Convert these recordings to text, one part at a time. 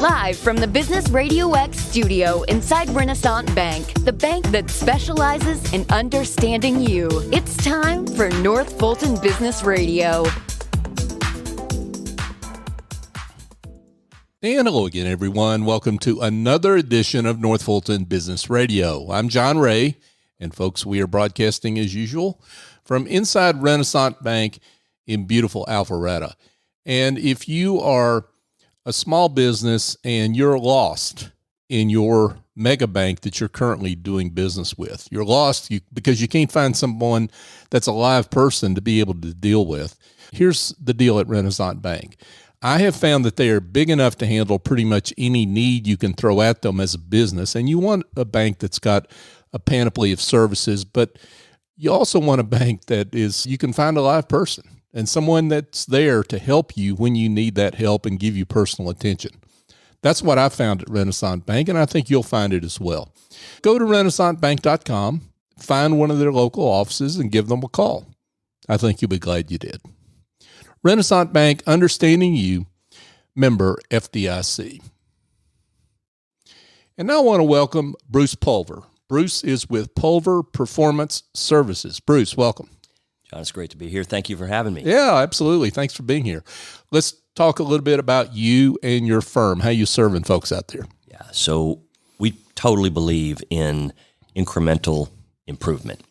Live from the Business RadioX studio inside Renaissance Bank, the bank that specializes in understanding you. It's time for North Fulton Business Radio. And hello again, everyone. Welcome to another edition of North Fulton Business Radio. I'm John Ray, and folks, we are broadcasting as usual from inside Renaissance Bank in beautiful Alpharetta. And if you are a small business and you're lost in your mega bank that you're currently doing business with, you're lost because you can't find someone that's a live person to be able to deal with. Here's the deal at Renaissance Bank. I have found that they are big enough to handle pretty much any need you can throw at them as a business. And you want a bank that's got a panoply of services, but you also want a bank that is, you can find a live person and someone that's there to help you when you need that help and give you personal attention. That's what I found at Renaissance Bank, and I think you'll find it as well. Go to renaissancebank.com, find one of their local offices, and give them a call. I think you'll be glad you did. Renaissance Bank, understanding you, member FDIC. And now I want to welcome Bruce Pulver. Bruce is with Pulver Performance Services. Bruce, welcome. John, it's great to be here. Thank you for having me. Yeah, absolutely. Thanks for being here. Let's talk a little bit about you and your firm, how you serving folks out there. Yeah, so we totally believe in incremental improvement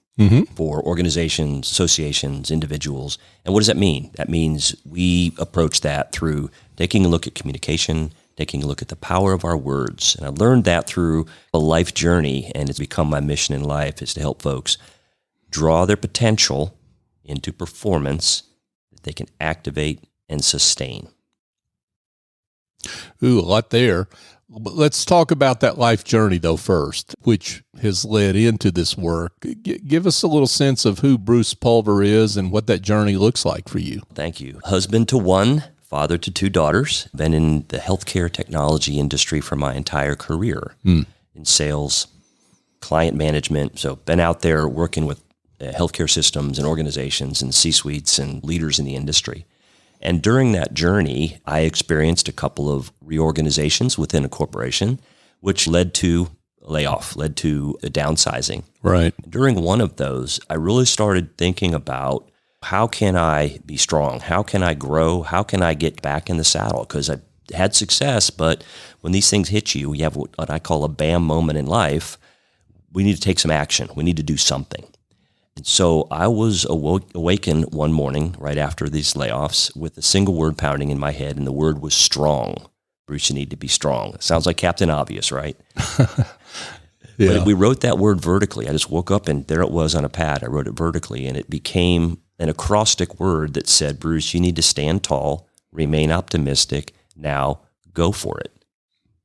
for organizations, associations, individuals. And what does that mean? That means we approach that through taking a look at communication, taking a look at the power of our words. And I learned that through a life journey, and it's become my mission in life is to help folks draw their potential into performance that they can activate and sustain. Ooh, a lot there. But let's talk about that life journey, though, first, which has led into this work. Give us a little sense of who Bruce Pulver is and what that journey looks like for you. Thank you. Husband to one, father to two daughters. Been in the healthcare technology industry for my entire career in sales, client management. So been out there working with healthcare systems and organizations and C-suites and leaders in the industry. And during that journey, I experienced a couple of reorganizations within a corporation, which led to a layoff, led to a downsizing. Right. During one of those, I really started thinking about how can I be strong? How can I grow? How can I get back in the saddle? Because I had success, but when these things hit you, you have what I call a bam moment in life. We need to take some action. We need to do something. And so I was awakened one morning right after these layoffs with a single word pounding in my head, and the word was strong. Bruce, you need to be strong. It sounds like Captain Obvious, right? Yeah. But we wrote that word vertically. I just woke up and there it was on a pad. I wrote it vertically, and it became an acrostic word that said, Bruce, you need to stand tall, remain optimistic, now go for it.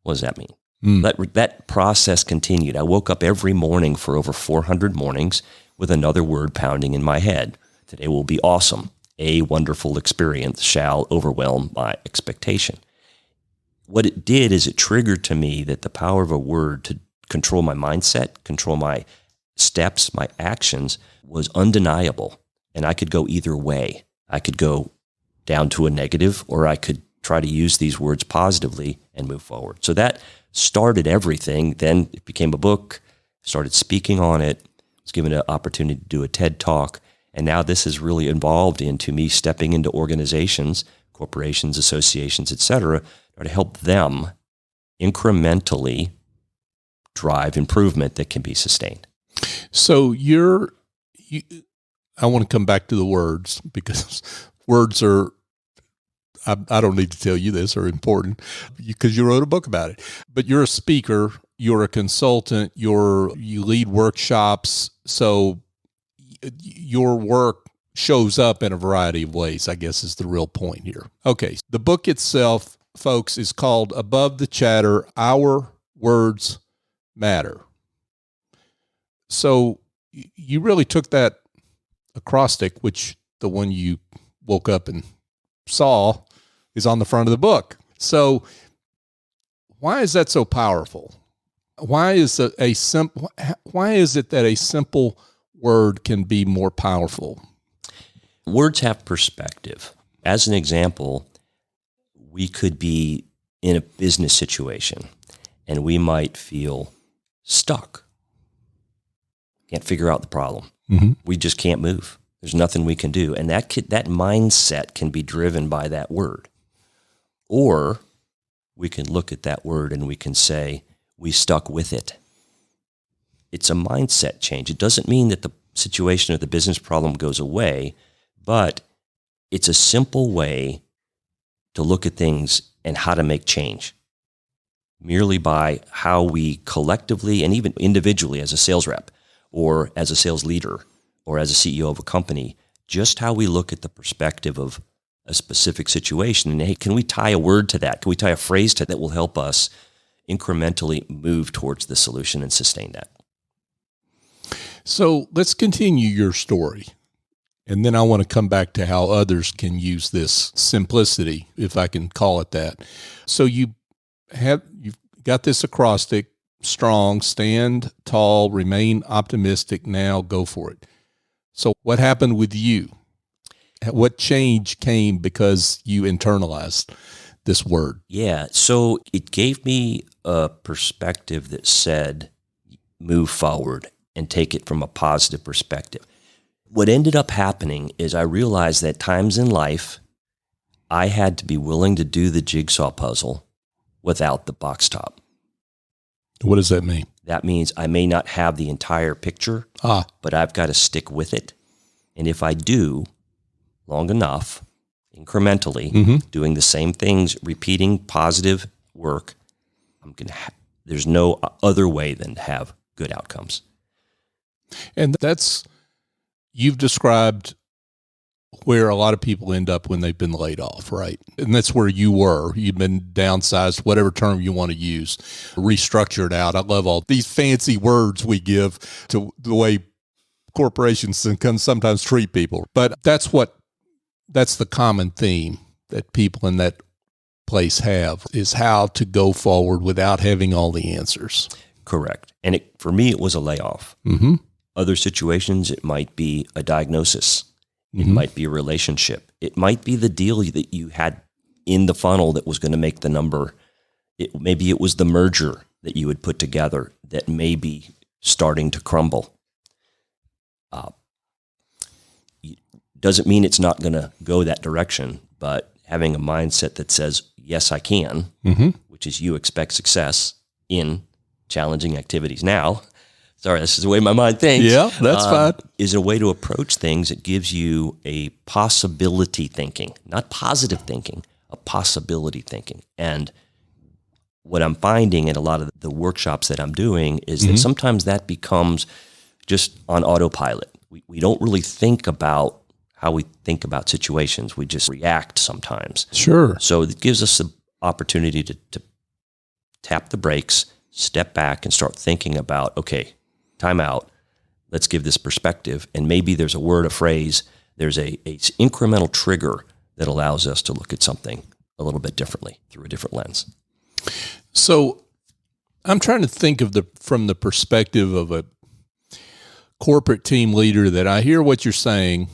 What does that mean? That process continued. I woke up every morning for over 400 mornings with another word pounding in my head. Today will be awesome. A wonderful experience shall overwhelm my expectation. What it did is it triggered to me that the power of a word to control my mindset, control my steps, my actions was undeniable. And I could go either way. I could go down to a negative, or I could try to use these words positively and move forward. So that started everything. Then it became a book, started speaking on it, was given an opportunity to do a TED Talk, and now this has really evolved into me stepping into organizations, corporations, associations, et cetera, to help them incrementally drive improvement that can be sustained. So I want to come back to the words, because words are, I don't need to tell you this, are important because you wrote a book about it. But you're a speaker, you're a consultant, you lead workshops, so your work shows up in a variety of ways, I guess is the real point here. Okay, the book itself, folks, is called Above the Chatter, Our Words Matter. So you really took that acrostic, which the one you woke up and saw is on the front of the book. So why is that so powerful? Why is it that a simple word can be more powerful? Words have perspective. As an example, we could be in a business situation and we might feel stuck. Can't figure out the problem. Mm-hmm. We just can't move. There's nothing we can do. And that mindset can be driven by that word. Or we can look at that word and we can say, we stuck with it. It's a mindset change. It doesn't mean that the situation or the business problem goes away, but it's a simple way to look at things and how to make change. Merely by how we collectively and even individually as a sales rep or as a sales leader or as a CEO of a company, just how we look at the perspective of a specific situation. And hey, can we tie a word to that? Can we tie a phrase to that will help us incrementally move towards the solution and sustain that? So let's continue your story. And then I want to come back to how others can use this simplicity, if I can call it that. So you've got this acrostic: strong, stand tall, remain optimistic, now go for it. So what happened with you? What change came because you internalized this word? Yeah, so it gave me a perspective that said, move forward and take it from a positive perspective. What ended up happening is I realized that times in life, I had to be willing to do the jigsaw puzzle without the box top. What does that mean? That means I may not have the entire picture, but I've got to stick with it. And if I do long enough, incrementally, doing the same things, repeating positive work, there's no other way than to have good outcomes. And you've described where a lot of people end up when they've been laid off, right? And that's where you were. You've been downsized, whatever term you want to use, restructured out. I love all these fancy words we give to the way corporations can sometimes treat people. But that's the common theme that people in that place have, is how to go forward without having all the answers. Correct. And for me, it was a layoff. Mm-hmm. Other situations, it might be a diagnosis. It might be a relationship. It might be the deal that you had in the funnel that was going to make the number. Maybe it was the merger that you had put together that may be starting to crumble. Doesn't mean it's not going to go that direction, but having a mindset that says, yes, I can, which is you expect success in challenging activities now. Sorry, this is the way my mind thinks. Yeah, that's fine. Is a way to approach things that gives you a possibility thinking, not positive thinking, a possibility thinking. And what I'm finding in a lot of the workshops that I'm doing is that sometimes that becomes just on autopilot. We don't really think about how we think about situations. We just react sometimes. Sure. So it gives us the opportunity to tap the brakes, step back, and start thinking about, okay, time out. Let's give this perspective. And maybe there's a word, a phrase, there's a incremental trigger that allows us to look at something a little bit differently through a different lens. So I'm trying to think from the perspective of a corporate team leader, that I hear what you're saying,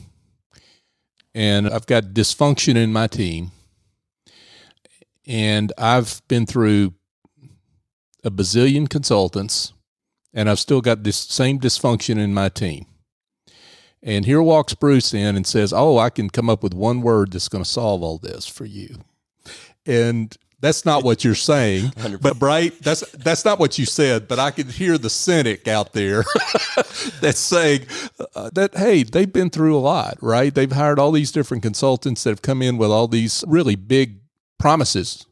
and I've got dysfunction in my team, and I've been through a bazillion consultants, and I've still got this same dysfunction in my team. And here walks Bruce in and says, oh, I can come up with one word that's going to solve all this for you. And that's not what you're saying, 100%. but right, that's not what you said, but I could hear the cynic out there that's saying that, hey, they've been through a lot, right? They've hired all these different consultants that have come in with all these really big promises,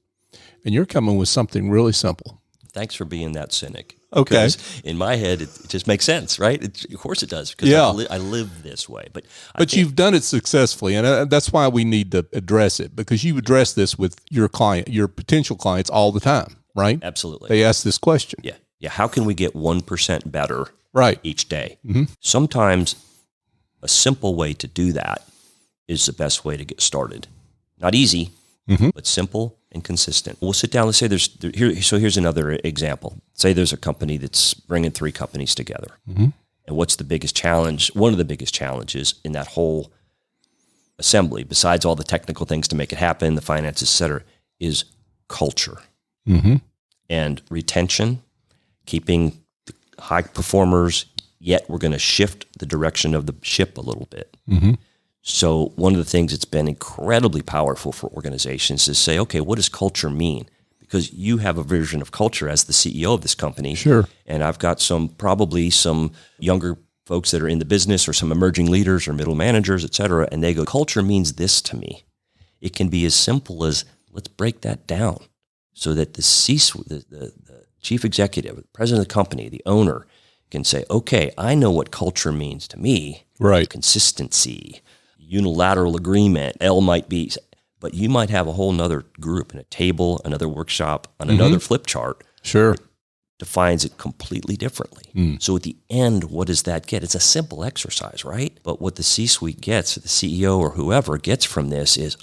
and you're coming with something really simple. Thanks for being that cynic. Okay. Because in my head, it just makes sense, right? Of course it does, because I live this way. But you've done it successfully, and that's why we need to address it, because you address this with your potential clients all the time, right? Absolutely. They ask this question. Yeah. How can we get 1% better each day? Sometimes a simple way to do that is the best way to get started. Not easy, but simple and consistent. We'll sit down. Let's say here's another example. Say there's a company that's bringing 3 companies together. And what's the biggest challenge? One of the biggest challenges in that whole assembly, besides all the technical things to make it happen, the finances, et cetera, is culture Mm-hmm. and retention, keeping the high performers, yet we're going to shift the direction of the ship a little bit. Mm-hmm. So one of the things that's been incredibly powerful for organizations is say, okay, what does culture mean? Because you have a version of culture as the CEO of this company. Sure. And I've got probably some younger folks that are in the business or some emerging leaders or middle managers, et cetera, and they go, culture means this to me. It can be as simple as, let's break that down so that the chief executive, the president of the company, the owner can say, okay, I know what culture means to me. Right. Consistency, unilateral agreement, L might be, but you might have a whole nother group in a table, another workshop, on another flip chart. Sure. Defines it completely differently. So at the end, what does that get? It's a simple exercise, right? But what the C-suite gets, the CEO or whoever gets from this is,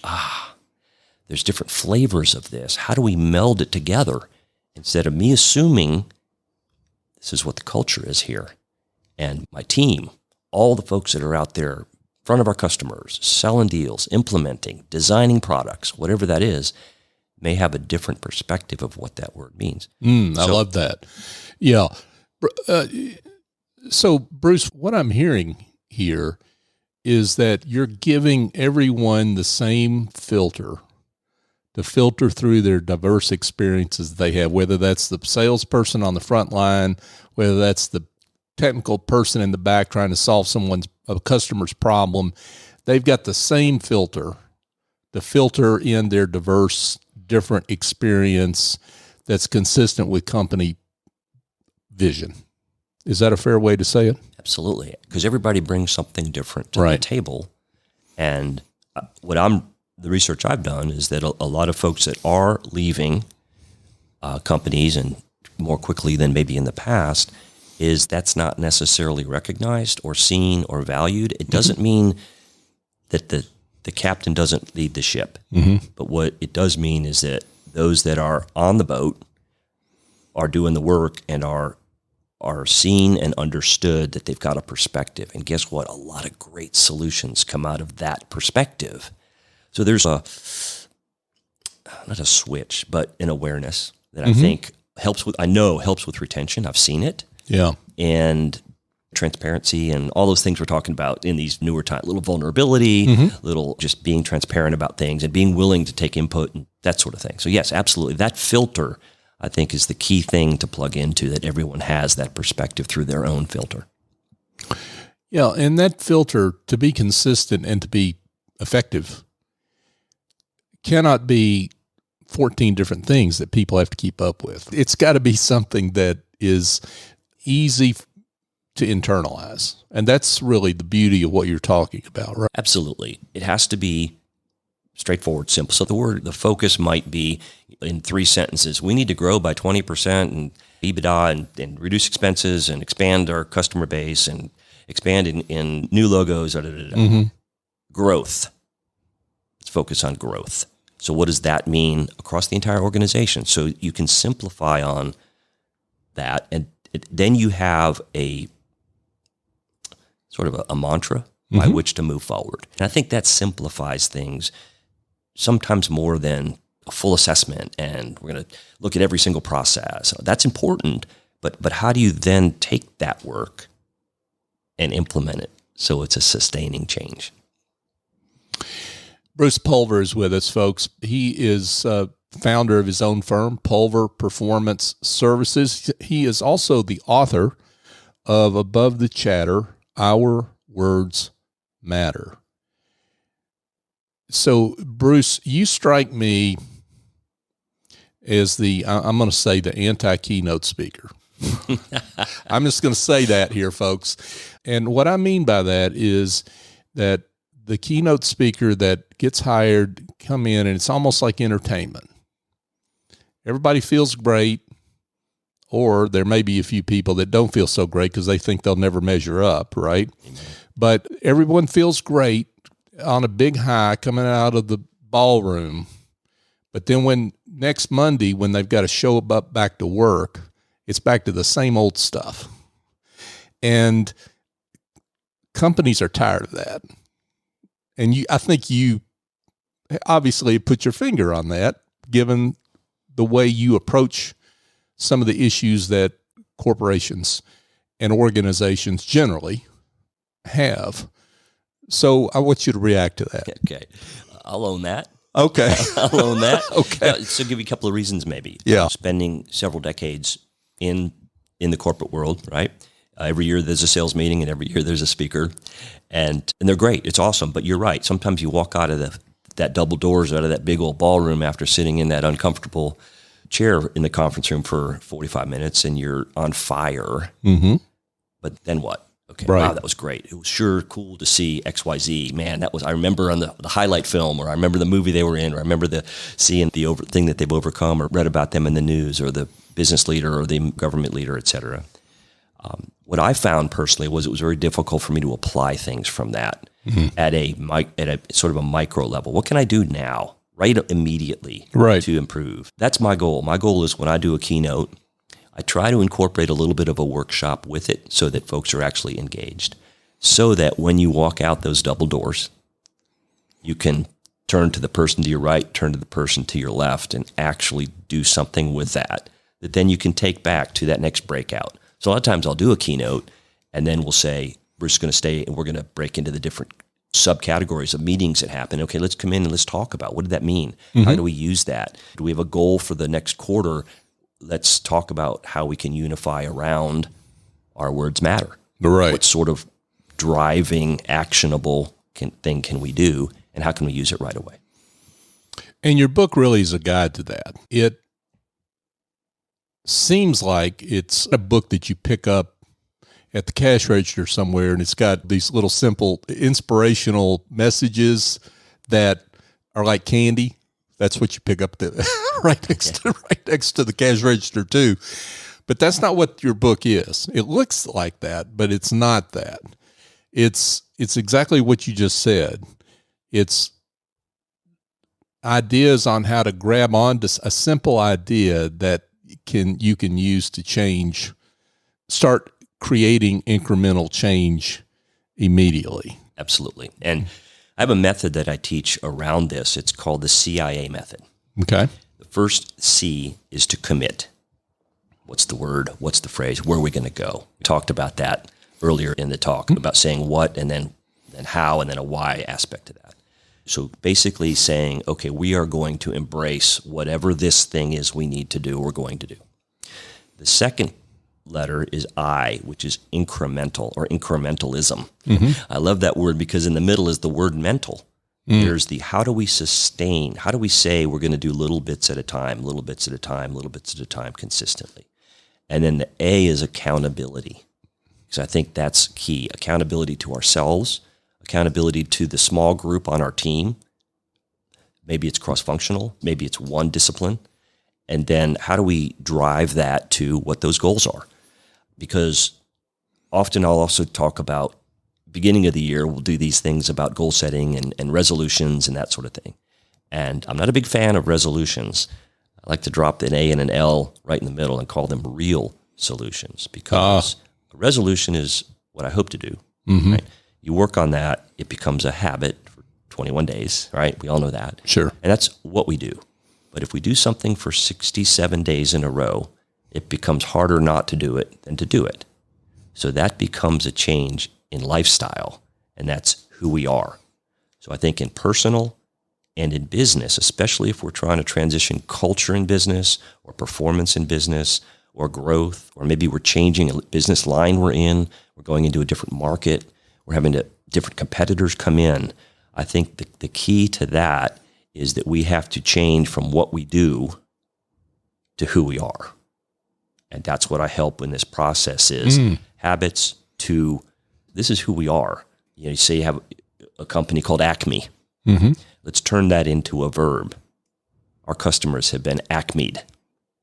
there's different flavors of this. How do we meld it together instead of me assuming this is what the culture is here? And my team, all the folks that are out there in front of our customers, selling deals, implementing, designing products, whatever that is, may have a different perspective of what that word means. I love that. Yeah. So, Bruce, what I'm hearing here is that you're giving everyone the same filter to filter through their diverse experiences they have, whether that's the salesperson on the front line, whether that's the technical person in the back trying to solve a customer's problem. They've got the same filter to filter in their diverse, different experience that's consistent with company vision. Is that a fair way to say it? Absolutely, because everybody brings something different to the table. And the research I've done is that a lot of folks that are leaving companies and more quickly than maybe in the past is that's not necessarily recognized or seen or valued. It doesn't mean that the captain doesn't lead the ship. But what it does mean is that those that are on the boat are doing the work and are seen and understood that they've got a perspective. And guess what? A lot of great solutions come out of that perspective. So there's not a switch, but an awareness that I think helps with retention. I've seen it. Yeah. And transparency and all those things we're talking about in these newer times, little vulnerability, little just being transparent about things and being willing to take input and that sort of thing. So yes, absolutely. That filter, I think, is the key thing to plug into, that everyone has that perspective through their own filter. Yeah. And that filter, to be consistent and to be effective, cannot be 14 different things that people have to keep up with. It's got to be something that is easy to internalize. And that's really the beauty of what you're talking about, right? Absolutely. It has to be straightforward, simple. So the focus might be in 3 sentences. We need to grow by 20% and EBITDA and reduce expenses and expand our customer base and expand in new logos. Growth. Let's focus on growth. So what does that mean across the entire organization? So you can simplify on that, and then you have a sort of a mantra by which to move forward. And I think that simplifies things sometimes more than a full assessment, and we're going to look at every single process. That's important, but how do you then take that work and implement it so it's a sustaining change? Bruce Pulver is with us, folks. He is founder of his own firm, Pulver Performance Services. He is also the author of Above the Chatter, Our Words Matter. So, Bruce, you strike me as I'm going to say the anti-keynote speaker. I'm just going to say that here, folks. And what I mean by that is that the keynote speaker that gets hired come in and it's almost like entertainment. Everybody feels great, or there may be a few people that don't feel so great because they think they'll never measure up, right? Amen. But everyone feels great on a big high coming out of the ballroom. But then when next Monday, when they've got to show up back to work, it's back to the same old stuff. And companies are tired of that. And I think you obviously put your finger on that, given the way you approach some of the issues that corporations and organizations generally have. So I want you to react to that. Okay. I'll own that. Okay. I'll own that. Okay. So give you a couple of reasons maybe. Yeah. Spending several decades in the corporate world, right? Every year there's a sales meeting and every year there's a speaker and they're great. It's awesome. But you're right. Sometimes you walk out of that double doors, out of that big old ballroom after sitting in that uncomfortable chair in the conference room for 45 minutes and you're on fire. Mm-hmm. But then what? Okay, right. Wow, that was great. It was sure cool to see XYZ. Man, I remember on the highlight film, or I remember the movie they were in, or I remember seeing the thing that they've overcome, or read about them in the news, or the business leader, or the government leader, et cetera. What I found personally was it was very difficult for me to apply things from that at a sort of a micro level. What can I do now, right immediately, to improve? That's my goal. My goal is when I do a keynote, I try to incorporate a little bit of a workshop with it so that folks are actually engaged, so that when you walk out those double doors, you can turn to the person to your right, turn to the person to your left, and actually do something with that then you can take back to that next breakout. So a lot of times I'll do a keynote, and then we'll say, we're just going to stay and we're going to break into the different subcategories of meetings that happen. Okay, let's come in and let's talk about what did that mean? Mm-hmm. How do we use that? Do we have a goal for the next quarter? Let's talk about how we can unify around our words matter. Right. What sort of driving, actionable thing can we do, and how can we use it right away? And your book really is a guide to that. It seems like it's a book that you pick up at the cash register somewhere, and it's got these little simple inspirational messages that are like candy. That's what you pick up right next to the cash register too. But that's not what your book is. It looks like that, but it's not that. It's exactly what you just said. It's ideas on how to grab onto a simple idea that you can use to change, start creating incremental change immediately. Absolutely. And I have a method that I teach around this. It's called the CIA method. Okay. The first C is to commit. What's the word? What's the phrase? Where are we going to go? We talked about that earlier in the talk, about saying what and then how and then a why aspect to that. So basically saying, okay, we are going to embrace whatever this thing is we need to do, we're going to do. The second letter is I, which is incremental or incrementalism. Mm-hmm. I love that word because in the middle is the word mental. There's the how do we sustain, how do we say we're going to do little bits at a time, little bits at a time, little bits at a time consistently. And then the A is accountability. Because I think that's key. Accountability to ourselves, accountability to the small group on our team. Maybe it's cross-functional, maybe it's one discipline. And then how do we drive that to what those goals are? Because often I'll also talk about beginning of the year, we'll do these things about goal setting and resolutions and that sort of thing. And I'm not a big fan of resolutions. I like to drop an A and an L right in the middle and call them real solutions, because a resolution is what I hope to do. Mm-hmm. Right? You work on that, it becomes a habit for 21 days, right? We all know that. Sure. And that's what we do. But if we do something for 67 days in a row, it becomes harder not to do it than to do it. So that becomes a change in lifestyle, and that's who we are. So I think in personal and in business, especially if we're trying to transition culture in business or performance in business or growth, or maybe we're changing a business line we're in, we're going into a different market, we're having different competitors come in. I think the key to that is that we have to change from what we do to who we are. And that's what I help in this process is habits to this is who we are. You say you have a company called Acme. Mm-hmm. Let's turn that into a verb. Our customers have been acme'd,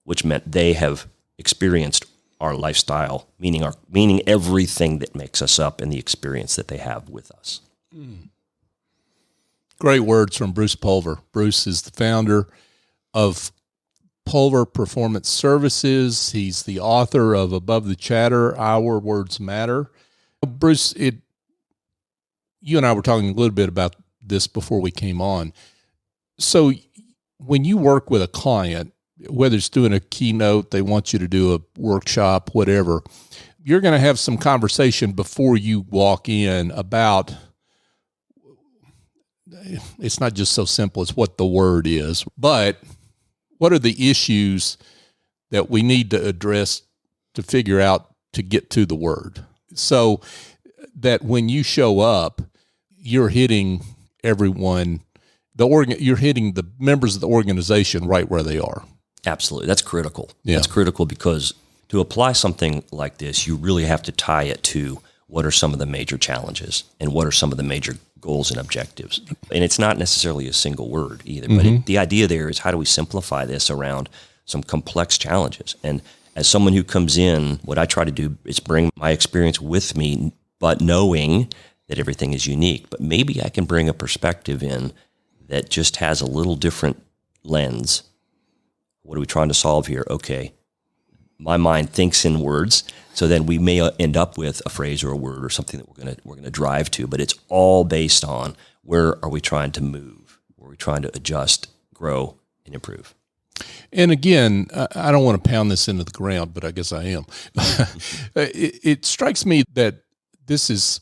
which meant they have experienced our lifestyle, meaning everything that makes us up and the experience that they have with us. Great words from Bruce Pulver. Bruce is the founder of Pulver Performance Services. He's the author of Above the Chatter, Our Words Matter. Bruce, you and I were talking a little bit about this before we came on. So when you work with a client, whether it's doing a keynote, they want you to do a workshop, whatever, you're going to have some conversation before you walk in about, it's not just so simple as what the word is, but what are the issues that we need to address to figure out to get to the word, so that when you show up, you're hitting everyone, you're hitting the members of the organization right where they are. Absolutely. That's critical. Yeah. That's critical because to apply something like this, you really have to tie it to what are some of the major challenges and what are some of the major goals and objectives. And it's not necessarily a single word either, but the idea there is how do we simplify this around some complex challenges? And as someone who comes in, what I try to do is bring my experience with me, but knowing that everything is unique. But maybe I can bring a perspective in that just has a little different lens. What are we trying to solve here? Okay, my mind thinks in words, so then we may end up with a phrase or a word or something that we're gonna drive to. But it's all based on where are we trying to move? Where are we trying to adjust, grow, and improve? And again, I don't want to pound this into the ground, but I guess I am. It strikes me that this is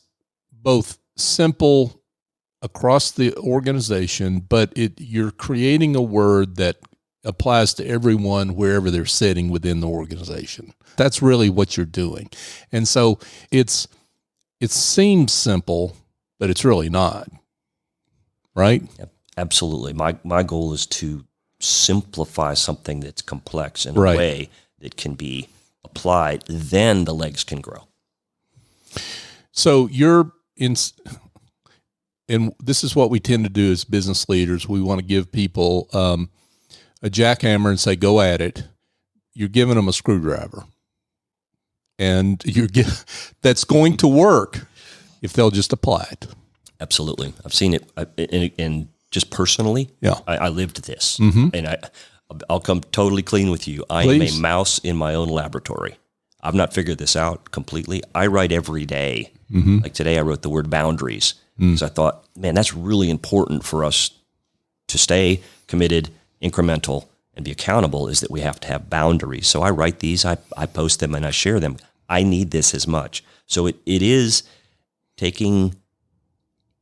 both simple across the organization, but you're creating a word that applies to everyone wherever they're sitting within the organization. That's really what you're doing. And so it seems simple, but it's really not. Right? Yep, absolutely. My goal is to simplify something that's complex in a Right. way that can be applied, then the legs can grow. So you're in, and this is what we tend to do as business leaders. We want to give people a jackhammer and say, go at it. You're giving them a screwdriver. And that's going to work if they'll just apply it. Absolutely. I've seen it, and just personally, Yeah. I lived this. And I'll come totally clean with you. I Please. am a mouse in my own laboratory. I've not figured this out completely. I write every day. Like today I wrote the word boundaries because I thought, man, that's really important for us to stay committed, incremental, and be accountable, is that we have to have boundaries. So I write these, I post them, and I share them. I need this as much. So it is taking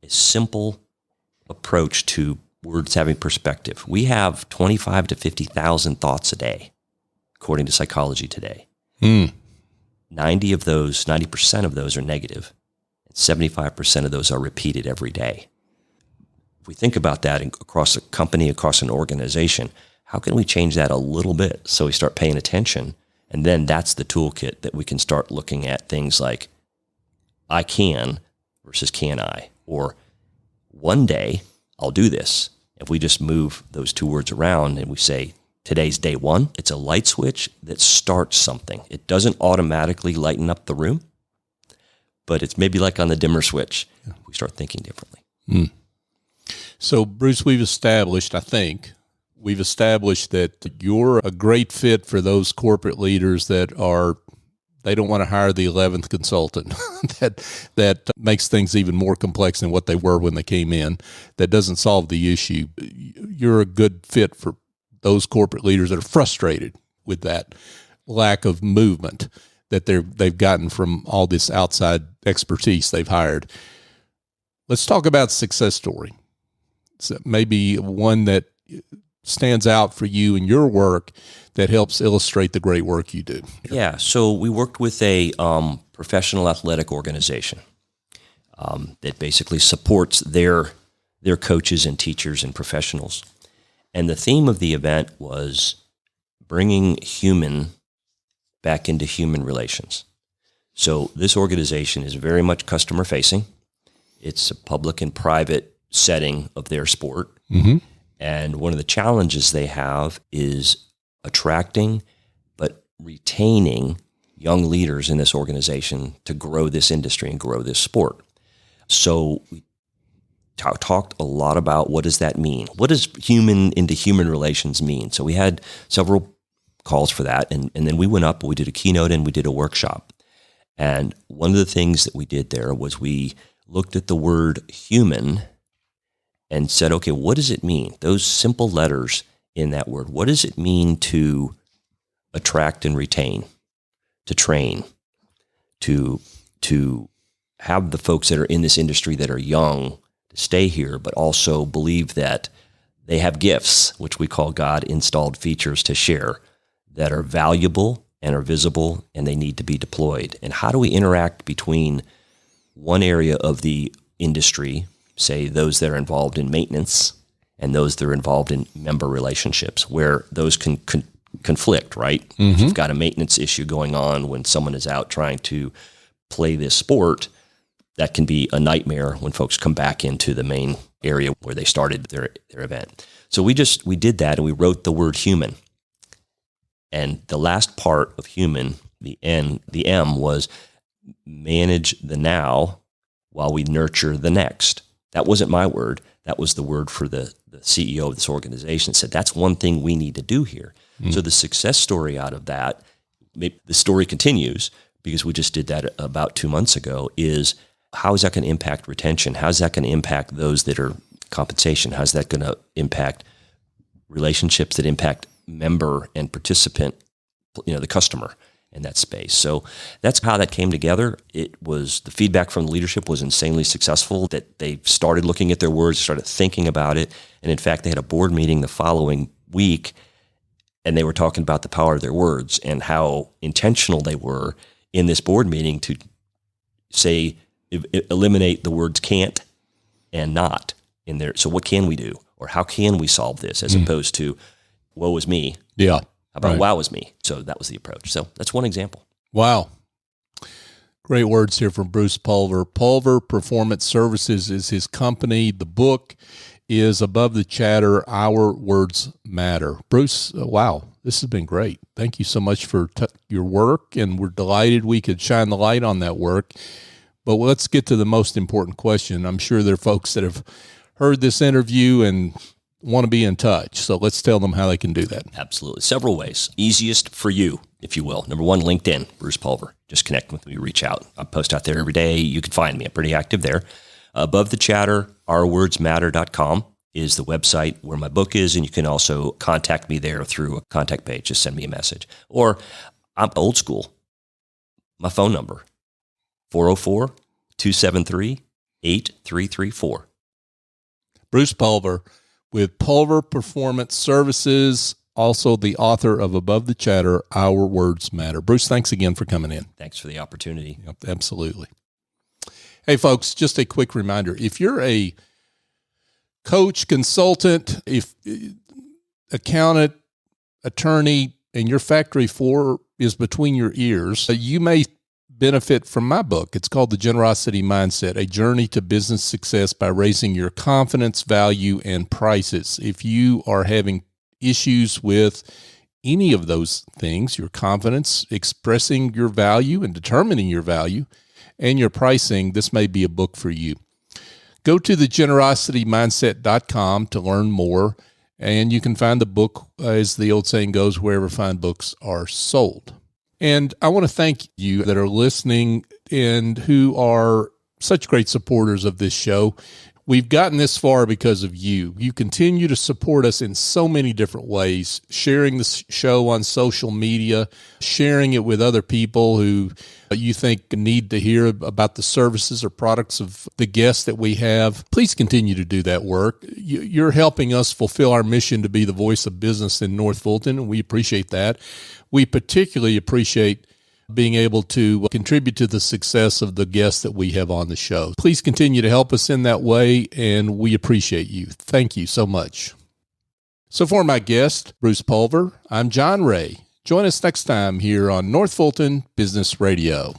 a simple approach to words having perspective. We have 25 to 50,000 thoughts a day, according to Psychology Today. 90% of those are negative, and 75% of those are repeated every day. If we think about that across a company, across an organization, how can we change that a little bit so we start paying attention? And then that's the toolkit that we can start looking at things like I can versus can I, or one day I'll do this. If we just move those two words around and we say, today's day one, it's a light switch that starts something. It doesn't automatically lighten up the room, but it's maybe like on the dimmer switch. We start thinking differently. So, Bruce, we've established that you're a great fit for those corporate leaders that they don't want to hire the 11th consultant that makes things even more complex than what they were when they came in, that doesn't solve the issue. You're a good fit for those corporate leaders that are frustrated with that lack of movement that they've gotten from all this outside expertise they've hired. Let's talk about success story. So maybe one that stands out for you in your work that helps illustrate the great work you do. Yeah, so we worked with a professional athletic organization that basically supports their coaches and teachers and professionals. And the theme of the event was bringing human back into human relations. So this organization is very much customer facing. It's a public and private setting of their sport. And one of the challenges they have is attracting but retaining young leaders in this organization to grow this industry and grow this sport. So we talked a lot about what does that mean? What does human into human relations mean? So we had several calls for that. And then we went up, we did a keynote and we did a workshop. And one of the things that we did there was we looked at the word human and said, okay, what does it mean? Those simple letters in that word. What does it mean to attract and retain, to train, to have the folks that are in this industry that are young to stay here, but also believe that they have gifts, which we call God-installed features to share, that are valuable and are visible, and they need to be deployed. And how do we interact between one area of the industry, say those that are involved in maintenance, and those that are involved in member relationships, where those can conflict, right? Mm-hmm. If you've got a maintenance issue going on when someone is out trying to play this sport, that can be a nightmare when folks come back into the main area where they started their event. So we did that, and we wrote the word human. And the last part of human, the M, was manage the now while we nurture the next. That wasn't my word. That was the word for the CEO of this organization. Said that's one thing we need to do here. Mm-hmm. So the success story out of that, the story continues because we just did that about 2 months ago, is how is that going to impact retention? How's that going to impact those that are compensation? How's that going to impact relationships that impact member and participant, the customer in that space? So that's how that came together. It was, the feedback from the leadership was insanely successful, that they started looking at their words, started thinking about it. And in fact, they had a board meeting the following week, and they were talking about the power of their words and how intentional they were in this board meeting to say, eliminate the words can't and not in there. So what can we do? Or how can we solve this, as opposed to woe is me? Yeah. How about wow is me? So that was the approach. So that's one example. Wow. Great words here from Bruce Pulver. Pulver Performance Services is his company. The book is Above the Chatter, Our Words Matter. Bruce, wow, this has been great. Thank you so much for your work, and we're delighted we could shine the light on that work. But let's get to the most important question. I'm sure there are folks that have heard this interview and want to be in touch. So let's tell them how they can do that. Absolutely. Several ways. Easiest for you, if you will. Number one, LinkedIn, Bruce Pulver. Just connect with me, reach out. I post out there every day. You can find me. I'm pretty active there. Above the Chatter, ourwordsmatter.com is the website where my book is, and you can also contact me there through a contact page. Just send me a message. Or I'm old school. My phone number, 404-273-8334. Bruce Pulver with Pulver Performance Services, also the author of Above the Chatter, Our Words Matter. Bruce, thanks again for coming in. Thanks for the opportunity. Yep, absolutely. Hey, folks, just a quick reminder. If you're a coach, consultant, accountant, attorney, and your factory floor is between your ears, you may benefit from my book. It's called The Generosity Mindset, A Journey to Business Success by Raising Your Confidence, Value, and Prices. If you are having issues with any of those things, your confidence, expressing your value and determining your value, and your pricing, this may be a book for you. Go to thegenerositymindset.com to learn more, and you can find the book, as the old saying goes, wherever fine books are sold. And I want to thank you that are listening and who are such great supporters of this show. We've gotten this far because of you. You continue to support us in so many different ways, sharing the show on social media, sharing it with other people who you think need to hear about the services or products of the guests that we have. Please continue to do that work. You're helping us fulfill our mission to be the voice of business in North Fulton, and we appreciate that. We particularly appreciate being able to contribute to the success of the guests that we have on the show. Please continue to help us in that way, and we appreciate you. Thank you so much. So for my guest, Bruce Pulver, I'm John Ray. Join us next time here on North Fulton Business Radio.